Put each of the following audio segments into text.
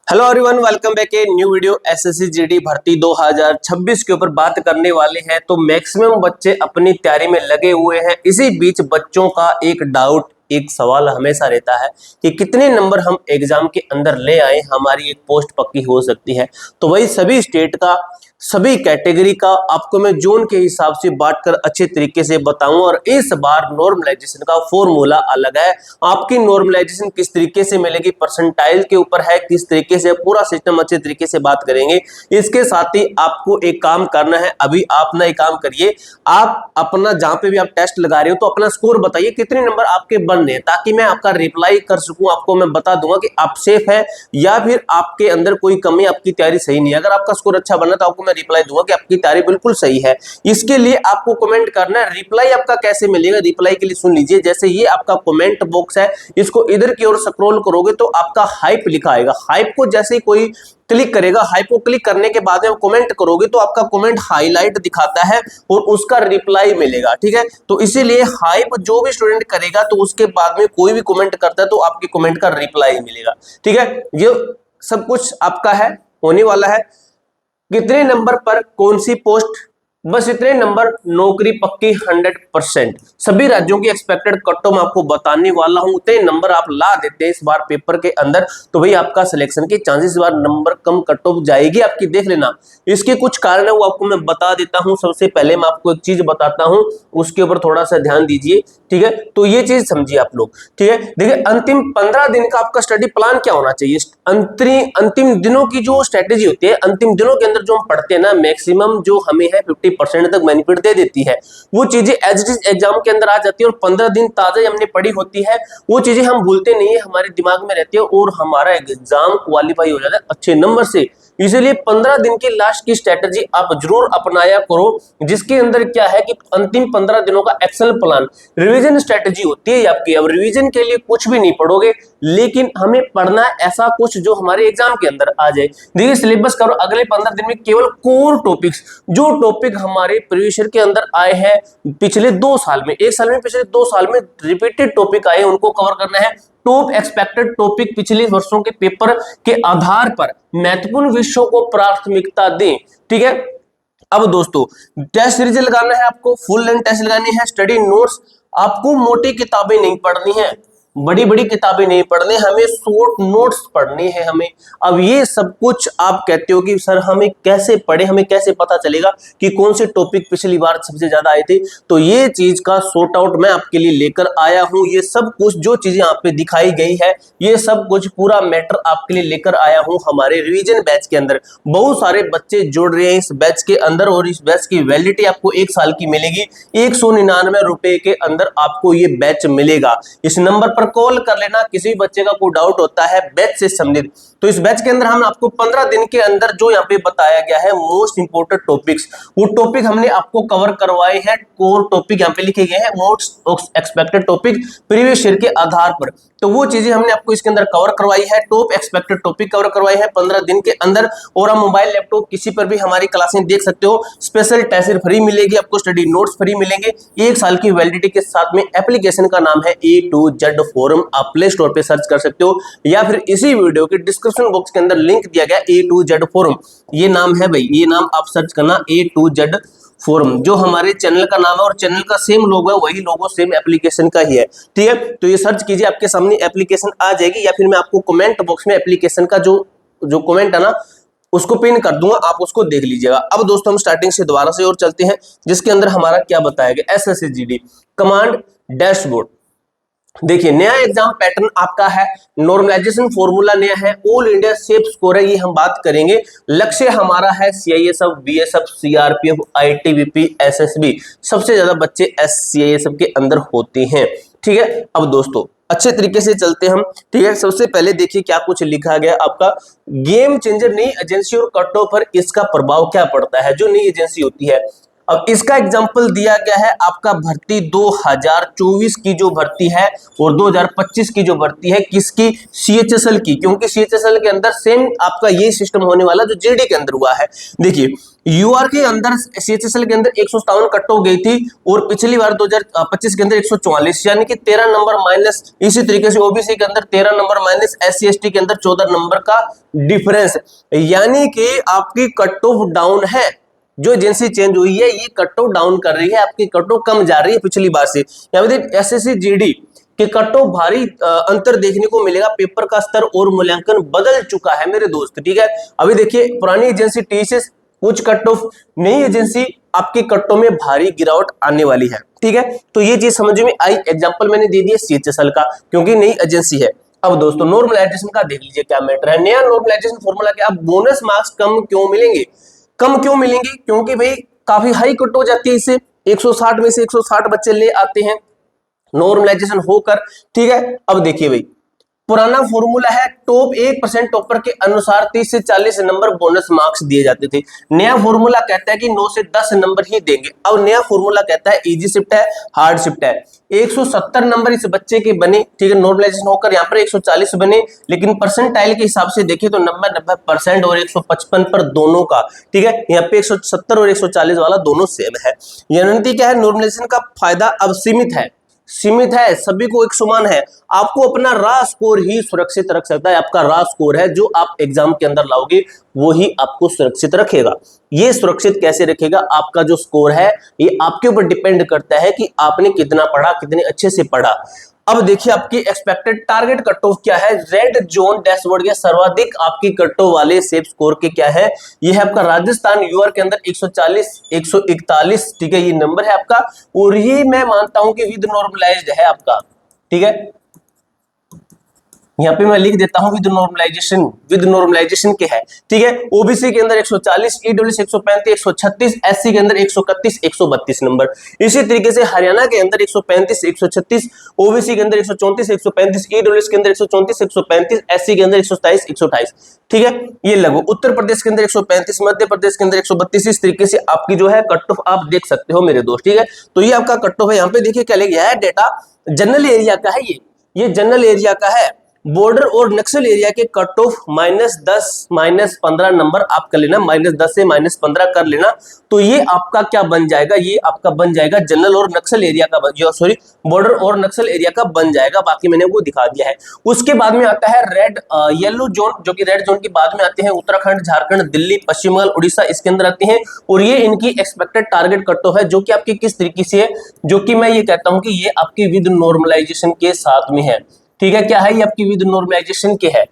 Hello everyone, welcome back a new video. SSC GD भर्ती 2026 के ऊपर बात करने वाले हैं। तो मैक्सिमम बच्चे अपनी तैयारी में लगे हुए हैं। इसी बीच बच्चों का एक डाउट, एक सवाल हमेशा रहता है कि कितने नंबर हम एग्जाम के अंदर ले आए हमारी एक पोस्ट पक्की हो सकती है। तो वही सभी स्टेट का, सभी कैटेगरी का आपको मैं जोन के हिसाब से बांट कर अच्छे तरीके से बताऊं। और इस बार नॉर्मलाइजेशन का फॉर्मूला अलग है। आपकी नॉर्मलाइजेशन किस तरीके से मिलेगी, परसेंटाइल के ऊपर है, किस तरीके से पूरा सिस्टम अच्छे तरीके से बात करेंगे। इसके साथ ही आपको एक काम करना है, अभी आप ना एक काम करिए, आप अपना जहां पे भी आप टेस्ट लगा रहे हो तो अपना स्कोर बताइए कितने नंबर आपके बन रहे हैं, ताकि मैं आपका रिप्लाई कर सकूं। आपको मैं बता दूंगा कि आप सेफ है या फिर आपके अंदर कोई कमी, आपकी तैयारी सही नहीं है। अगर आपका स्कोर अच्छा बना तो आपको मैं रिप्लाई दूंगा कि आपकी तैयारी बिल्कुल सही है। इसके लिए आपको कमेंट करना है। रिप्लाई आपका कैसे मिलेगा, रिप्लाई के लिए सुन लीजिए। जैसे ये आपका कमेंट बॉक्स है, इसको इधर की ओर स्क्रॉल करोगे तो आपका हाइप लिखा आएगा। हाइप को जैसे ही कोई क्लिक करेगा, हाइप को क्लिक करने के बाद में कमेंट करोगे तो आपका कमेंट हाईलाइट दिखाता है और उसका रिप्लाई मिलेगा। ठीक है, तो इसीलिए हाइप जो भी स्टूडेंट करेगा तो उसके बाद में कोई भी कमेंट करता है तो आपके कमेंट का रिप्लाई मिलेगा। ठीक है, ये सब कुछ आपका है, होने वाला है। कितने नंबर पर कौन सी पोस्ट, बस इतने नंबर, नौकरी पक्की 100%। सभी राज्यों की एक्सपेक्टेड कट ऑफ मैं आपको बताने वाला हूं। उतने नंबर आप ला देते हैं इस बार पेपर के अंदर तो भाई आपका सिलेक्शन के चांसेस इस बार नंबर कम कट ऑफ जाएगी आपकी, देख लेना। इसके कुछ कारण है वो आपको मैं बता देता हूं। सबसे पहले मैं आपको एक चीज बताता हूं, उसके ऊपर थोड़ा सा ध्यान दीजिए। ठीक है, तो ये चीज समझिए आप लोग। ठीक है, देखिए अंतिम 15 दिन का आपका स्टडी प्लान क्या होना चाहिए। अंतिम दिनों की जो स्ट्रेटेजी होती है, अंतिम दिनों के अंदर जो हम पढ़ते हैं ना, मैक्सिमम जो हमें है 50% तक बेनिफिट दे देती है। वो चीजें एज इट इज एग्जाम के अंदर आ जाती है और 15 दिन ताजा हमने पढ़ी होती है। वो चीजें हम भूलते नहीं है, हमारे दिमाग में रहती है और हमारा एग्जाम क्वालिफाई हो जाता है अच्छे नंबर से। इसलिए 15 दिन की लास्ट की स्ट्रेटेजी आप जरूर अपनाया करो, जिसके अंदर क्या है कि अंतिम 15 दिनों का एक्शन प्लान, रिवीजन स्ट्रेटेजी होती है आपकी। अब रिवीजन के लिए कुछ भी नहीं पढ़ोगे, लेकिन हमें पढ़ना है ऐसा कुछ जो हमारे एग्जाम के अंदर आ जाए। देखिए सिलेबस करो अगले 15 दिन में केवल कोर टॉपिक्स, जो टॉपिक हमारे प्रीवियस ईयर के अंदर आए हैं पिछले 2 साल में, एक साल में, पिछले 2 साल में रिपीटेड टॉपिक आए, उनको कवर करना है। टॉप एक्सपेक्टेड टॉपिक पिछले वर्षों के पेपर के आधार पर महत्वपूर्ण विषयों को प्राथमिकता दें। ठीक है, अब दोस्तों टेस्ट सीरीज लगाना है आपको, फुल लेंथ टेस्ट लगानी है, स्टडी नोट्स, आपको मोटी किताबें नहीं पढ़नी है, बड़ी बड़ी किताबें नहीं पढ़नी, हमें शॉर्ट नोट्स पढ़ने हैं हमें। अब ये सब कुछ आप कहते हो कि सर हमें कैसे पढ़े, हमें कैसे पता चलेगा कि कौन से टॉपिक पिछली बार सबसे ज्यादा आए थे। तो ये चीज का सॉर्ट आउट मैं आपके लिए लेकर आया हूं। ये सब कुछ जो चीजें यहाँ पे दिखाई गई है, ये सब कुछ पूरा मैटर आपके लिए लेकर आया हूं हमारे रिवीजन बैच के अंदर। बहुत सारे बच्चे जुड़ रहे हैं इस बैच के अंदर और इस बैच की वैलिडिटी आपको 1 साल की मिलेगी। 199 रुपए के अंदर आपको ये बैच मिलेगा। इस नंबर पर कॉल कर लेना, किसी भी बच्चे का कोई डाउट होता है बैच से संबंधित। तो इस बैच के अंदर हम आपको 15 दिन के अंदर जो यहाँ पे बताया गया है मोस्ट इंपोर्टेंट टॉपिक्स, वो टॉपिक हमने आपको कवर करवाए हैं। कोर टॉपिक यहाँ पे लिखे गए हैं, most expected topic previous year के आधार पर। तो वो चीजें हमने आपको इसके अंदर कवर करवाई है। टॉप एक्सपेक्टेड टॉपिक कवर करवाए हैं 15 दिन के अंदर। और आप मोबाइल लैपटॉप किसी पर भी हमारी क्लासें देख सकते हो। स्पेशल टेस्ट फ्री मिलेगी आपको, स्टडी नोट्स फ्री मिलेंगे, 1 साल की वैलिडिटी के साथ में। एप्लीकेशन का नाम है A to Z फोरम, आप प्ले स्टोर पे सर्च कर सकते हो या फिर इसी वीडियो के डिस्क्रिप्शन बॉक्स के अंदर लिंक दिया गया A to Z फोरम, ये नाम है भाई, ये नाम आप सर्च करना A to Z फोरम, जो हमारे चैनल का नाम है और चैनल का सेम लोगो है, वही लोगो सेम एप्लीकेशन का ही है। ठीक है, तो ये सर्च कीजिए, आपके सामने एप्लीकेशन आ जाएगी, या फिर मैं आपको कमेंट बॉक्स में एप्लीकेशन का जो कमेंट है ना उसको पिन कर दूंगा, आप उसको देख लीजिएगा। अब दोस्तों हम स्टार्टिंग से दोबारा से और चलते हैं, जिसके अंदर हमारा क्या बताया गया, एसएससी जीडी कमांड डैशबोर्ड। देखिए नया एग्जाम पैटर्न आपका है, नॉर्मलाइजेशन फॉर्मूला नया है, ऑल इंडिया सेफ स्कोर है, ये हम बात करेंगे। लक्ष्य हमारा है CISF, BSF, CRPF, ITBP, SSB, सबसे ज्यादा बच्चे सीआईएसएफ के अंदर होते हैं। ठीक है, अब दोस्तों अच्छे तरीके से चलते हम। ठीक है, सबसे पहले देखिए क्या कुछ लिखा गया आपका, गेम चेंजर नई एजेंसी और कट ऑफ पर इसका प्रभाव क्या पड़ता है। जो नई एजेंसी होती है अब इसका एग्जाम्पल दिया गया है आपका भर्ती 2024 की जो भर्ती है और 2025 की जो भर्ती है, किसकी? सीएचएसएल की, क्योंकि सीएचएसएल के अंदर सेम आपका ये सिस्टम होने वाला जो जीडी के अंदर हुआ है। देखिए यूआर के अंदर सीएचएसएल के अंदर 157 कट ऑफ गई थी और पिछली बार 2025 के अंदर 144, यानी कि 13 नंबर माइनस। इसी तरीके से ओबीसी के अंदर 13 नंबर माइनस, एससी एसटी के अंदर 14 नंबर का डिफरेंस, यानी कि आपकी कट ऑफ डाउन है। जो एजेंसी चेंज हुई है ये कट ऑफ डाउन कर रही है, आपकी कट ऑफ कम जा रही है पिछली बार से। यहाँ पे एसएससी जीडी के कट ऑफ भारी अंतर देखने को मिलेगा, पेपर का स्तर और मूल्यांकन बदल चुका है मेरे दोस्त, ठीक है। अभी देखिए पुरानी एजेंसी टीसीएस उच्च कट ऑफ, नई एजेंसी आपके कट ऑफ में भारी गिरावट आने वाली है, ठीक है। तो ये चीज समझ में आई, एग्जांपल मैंने दे दिया सीएचएसएल का क्योंकि नई एजेंसी है। अब दोस्तों नॉर्मलाइजेशन का देख लीजिए क्या मैटर है। नया नॉर्मलाइजेशन फॉर्मूला क्या, अब बोनस मार्क्स कम क्यों मिलेंगे? कम क्यों मिलेंगे? क्योंकि भाई काफी हाई कट हो जाती है, इससे 160 में से 160 बच्चे ले आते हैं नॉर्मलाइजेशन होकर, ठीक है। अब देखिए भाई पुराना फॉर्मूला है टॉप 1% टॉपर के अनुसार 30 से 40 नंबर बोनस मार्क्स दिए जाते थे। नया फॉर्मूला कहता है कि 9 से 10 नंबर ही देंगे। अब नया फॉर्मूला कहता है इजी शिफ्ट है, हार्ड शिफ्ट है। 170 नंबर इस बच्चे के बने, ठीक है, नॉर्मलाइजेशन होकर यहाँ पर 140 बने, लेकिन परसेंटाइल के हिसाब से देखें तो 90% और 155 पर दोनों का, ठीक है। यहाँ पे 170 और 140 वाला दोनों सेम है। रणनीति क्या है? नॉर्मलाइजेशन का फायदा अब सीमित है, सभी को एक समान है। आपको अपना रा स्कोर ही सुरक्षित रख सकता है। आपका रा स्कोर है जो आप एग्जाम के अंदर लाओगे वो ही आपको सुरक्षित रखेगा। ये सुरक्षित कैसे रखेगा? आपका जो स्कोर है ये आपके ऊपर डिपेंड करता है कि आपने कितना पढ़ा, कितने अच्छे से पढ़ा। अब देखिए आपकी एक्सपेक्टेड टारगेट कट ऑफ क्या है। रेड जोन डैशबोर्ड के सर्वाधिक आपकी कट ऑफ वाले सेफ स्कोर के क्या है? ये है आपका राजस्थान यूआर के अंदर 140, 141, ठीक है, ये नंबर है आपका। और ये मैं मानता हूं कि विद नॉर्मलाइज्ड है आपका, ठीक है। यहाँ पे मैं लिख देता हूं विद नॉर्मलाइजेशन के है, ठीक है। ओबीसी के अंदर 140, ईडब्ल्यूएस 135, 136, एससी के अंदर 131, 132 नंबर। इसी तरीके से हरियाणा के अंदर 135, 136, ओबीसी के अंदर 134, 135, ईडब्ल्यूएस के अंदर 134, 135, एससी के अंदर 127, 128, ठीक है। ये लगो उत्तर प्रदेश के अंदर 135, मध्य प्रदेश के अंदर 132। इस तरीके से आपकी जो है कट ऑफ आप देख सकते हो मेरे दोस्त, ठीक है। तो ये आपका कट ऑफ है। यहाँ पे देखिए क्या ले गया है डेटा, जनरल एरिया का है, ये जनरल एरिया का है। बॉर्डर और नक्सल एरिया के कट ऑफ -10 -15 नंबर आप कर लेना, -10 से -15 कर लेना। तो ये आपका क्या बन जाएगा? ये आपका बन जाएगा जनरल और नक्सल एरिया का, सॉरी बॉर्डर और नक्सल एरिया का बन जाएगा। बाकी मैंने वो दिखा दिया है। उसके बाद में आता है रेड येलो जोन, जो कि रेड जोन के बाद में आते हैं उत्तराखंड, झारखंड, दिल्ली, पश्चिम बंगाल, उड़ीसा, इसके अंदर आते हैं। और ये इनकी एक्सपेक्टेड टारगेट कट ऑफ है, जो कि आपकी किस तरीके से है, जो कि मैं ये कहता हूं कि ये आपकी विद नॉर्मलाइजेशन के साथ में है, ठीक है। क्या है? ये आपकी विद नॉर्मलाइजेशन के है,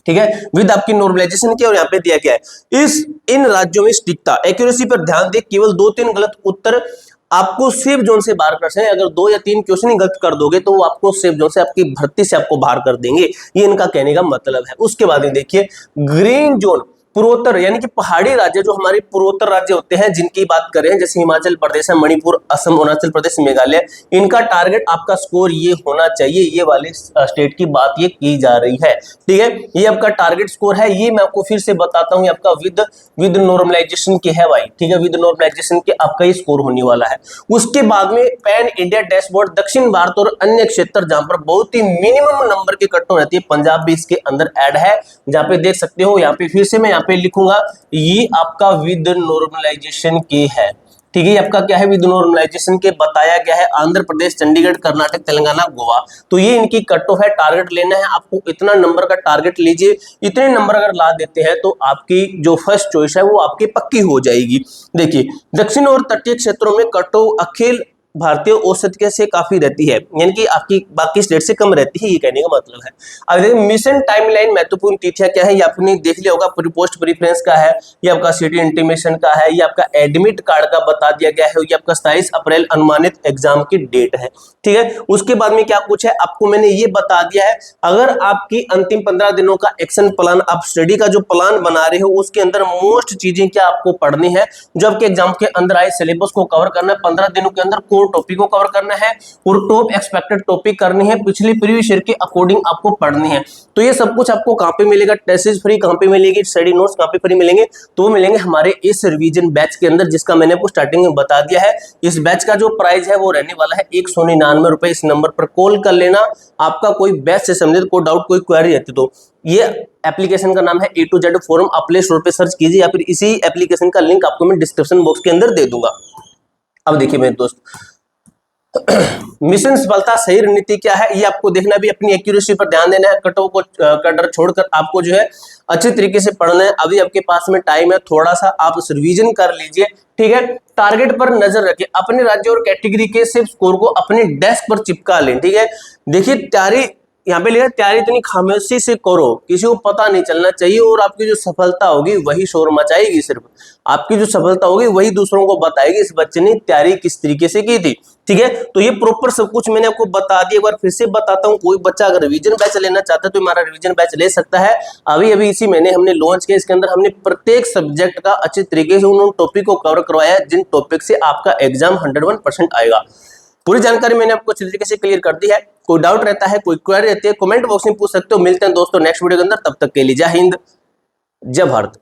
ठीक है, विद आपकी नॉर्मलाइजेशन के। और यहाँ पे दिया क्या है, इन राज्यों में सटीकता, एक्यूरेसी पर ध्यान दे, केवल 2-3 गलत उत्तर आपको सेफ जोन से बाहर कर सकते हैं। अगर 2 या 3 क्वेश्चन ही गलत कर दोगे तो वो आपको सेफ जोन से, आपकी भर्ती से आपको बाहर कर देंगे। ये इनका कहने का मतलब है। उसके बाद में देखिए ग्रीन जोन, पूर्वोत्तर यानी कि पहाड़ी राज्य, जो हमारे पूर्वोत्तर राज्य होते हैं जिनकी बात करें, जैसे हिमाचल प्रदेश है, मणिपुर, असम, अरुणाचल प्रदेश, मेघालय, इनका टारगेट आपका स्कोर ये होना चाहिए। ये वाले स्टेट की बात ये की जा रही है, ठीक है। ये आपका टारगेट स्कोर है। ये मैं आपको फिर से बताता हूँ, आपका विद नॉर्मलाइजेशन के है भाई, ठीक है। विद नॉर्मलाइजेशन के आपका ये स्कोर होने वाला है। उसके बाद में पैन इंडिया डैशबोर्ड, दक्षिण भारत और अन्य क्षेत्र जहां पर बहुत ही मिनिमम नंबर की कट ऑफ रहती है। पंजाब भी इसके अंदर ऐड है, जहां पे देख सकते हो। यहाँ पे फिर से मैं पे लिखूंगा, ये आपका विद नॉर्मलाइजेशन के है, ठीक है। आपका क्या है? विद नॉर्मलाइजेशन के बताया गया है। आंध्र प्रदेश, चंडीगढ़, कर्नाटक, तेलंगाना, गोवा। तो ये इनकी कट ऑफ है। टारगेट लेना है आपको, इतना नंबर का टारगेट लीजिए। इतने नंबर अगर ला देते हैं तो आपकी जो फर्स्ट चॉइस है वो आपकी पक्की हो जाएगी। देखिए दक्षिण और तटीय क्षेत्रों में कट ऑफ अखिल भारतीय औसत के से काफी रहती है, यानी कि आपकी बाकी स्टेट से कम रहती है, ये कहने का मतलब है। अब देखिए मिशन टाइमलाइन, महत्वपूर्ण तिथियां क्या है, ये आपने देख लिया होगा। पोस्ट प्रीफ्रेंस का है, ये आपका सिटी इंटीमेशन का है, ये आपका एडमिट कार्ड का बता दिया गया है, ये आपका 27 अप्रैल अनुमानित एग्जाम की डेट है, ठीक है। उसके बाद में क्या कुछ है आपको मैंने ये बता दिया है। अगर आपकी अंतिम 15 दिनों का एक्शन प्लान, आप स्टडी का जो प्लान बना रहे हो, उसके अंदर मोस्ट चीजें क्या आपको पढ़नी है, जो आपके एग्जाम के अंदर आए सिलेबस को कवर करना है। 15 दिनों के अंदर उन टॉपिक को कवर करना है और टॉप एक्सपेक्टेड टॉपिक करनी है, पिछली प्रीवियस ईयर के अकॉर्डिंग आपको पढ़नी है। तो ये सब कुछ आपको कहाँ पे मिलेगा, टेस्ट सीरीज फ्री कहाँ पे मिलेगी, स्टडी नोट्स कहाँ पे फ्री मिलेंगे, तो वो मिलेंगे हमारे इस रिवीजन बैच के अंदर, जिसका मैंने आपको स्टार्टिंग में बता दिया है। इस बैच का जो प्राइस है वो रहने वाला है 199 रुपए। इस नंबर पर कॉल कर लेना, आपका कोई बैच से संबंधित कोई डाउट कोई क्वेरी रहती तो। ये एप्लीकेशन का नाम है A to Z फोरम, आप प्ले स्टोर पे सर्च कीजिए या फिर इसी एप्लीकेशन का लिंक आपको मैं डिस्क्रिप्शन बॉक्स के अंदर दे दूंगा। अब देखिए मेरे दोस्त, मिशन सफलता सही रणनीति क्या है, ये आपको देखना भी, अपनी एक्यूरेसी पर ध्यान देना है, कटो को कटर छोड़कर आपको जो है अच्छे तरीके से पढ़ना है। अभी आपके पास में टाइम है, थोड़ा सा आप रिवीजन कर लीजिए, ठीक है। टारगेट पर नजर रखिए, अपने राज्य और कैटेगरी के सिर्फ स्कोर को अपने डेस्क पर चिपका लें, ठीक है। देखिए तैयारी यहाँ पे लिखा, तैयारी इतनी खामोशी से करो, किसी को पता नहीं चलना चाहिए, और आपकी जो सफलता होगी वही शोर मचाएगी, सिर्फ आपकी जो सफलता होगी वही दूसरों को बताएगी इस बच्चे ने तैयारी किस तरीके से की थी, ठीक है। तो ये प्रॉपर सब कुछ मैंने आपको बता दिया। एक बार फिर से बताता हूँ, कोई बच्चा अगर रिवीजन बैच लेना चाहता है तो हमारा रिवीजन बैच ले सकता है। अभी अभी इसी महीने हमने लॉन्च किया, इसके अंदर हमने प्रत्येक सब्जेक्ट का अच्छे तरीके से उन टॉपिक को कवर करवाया है जिन टॉपिक से आपका एग्जाम 101% आएगा। पूरी जानकारी मैंने आपको अच्छी तरीके से क्लियर कर दी है। कोई डाउट रहता है, कोई क्वेरी रहती है, कमेंट बॉक्स में पूछ सकते हो। मिलते हैं दोस्तों नेक्स्ट वीडियो के अंदर, तब तक के लिए जय हिंद, जय भारत।